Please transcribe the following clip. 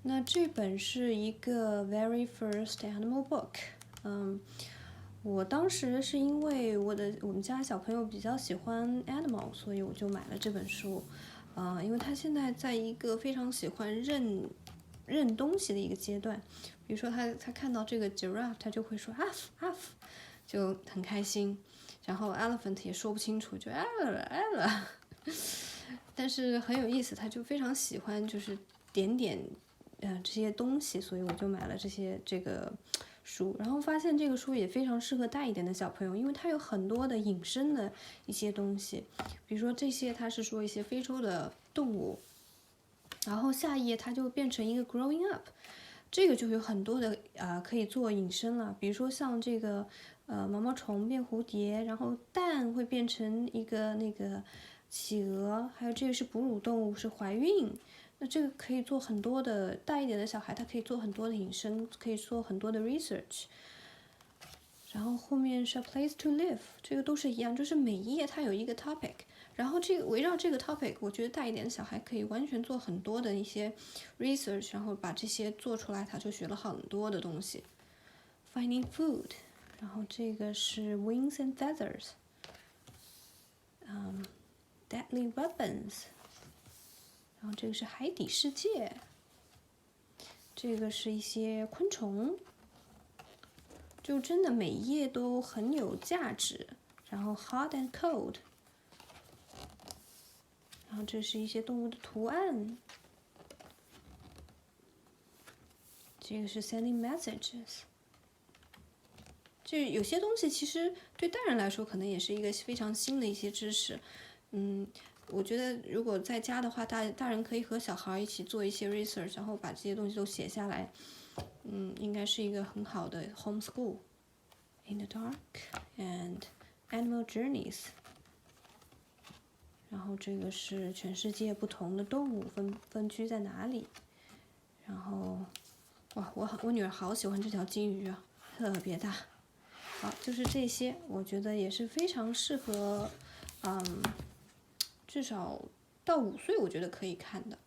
那这本是一个 very first animal book，我当时是因为我们家小朋友比较喜欢 animal，所以我就买了这本书，因为他现在在一个非常喜欢认东西的一个阶段，比如说他看到这个 giraffe， 他就会说 f， 就很开心，然后 elephant 也说不清楚，就 ella，但是很有意思，他就非常喜欢就是点这些东西，所以我就买了这个书，然后发现这个书也非常适合大一点的小朋友，因为它有很多的引申的一些东西，比如说这些它是说一些非洲的动物，然后下一页它就变成一个 growing up， 这个就有很多的可以做引申了，比如说像这个毛毛虫变蝴蝶，然后蛋会变成一个那个企鹅，还有这个是哺乳动物是怀孕，那这个可以做很多的大一点的小孩，他可以做很多的引申，可以做很多的 research。然后后面是 a place to live， 这个都是一样，就是每一页它有一个 topic， 然后这个围绕这个 topic， 我觉得大一点的小孩可以完全做很多的一些 research， 然后把这些做出来，他就学了很多的东西。Finding food， 然后这个是 wings and feathers，deadly weapons， 然后这个是海底世界，这个是一些昆虫。就真的每一页都很有价值，然后 hot and cold， 然后这是一些动物的图案，这个是 sending messages， 就有些东西其实对大人来说可能也是一个非常新的一些知识，我觉得如果在家的话，大人可以和小孩一起做一些 research， 然后把这些东西都写下来，应该是一个很好的 homeschool。In the dark and animal journeys， 然后这个是全世界不同的动物分居在哪里，然后哇，我女儿好喜欢这条金鱼啊，特别大。好，就是这些，我觉得也是非常适合，至少到5岁我觉得可以看的。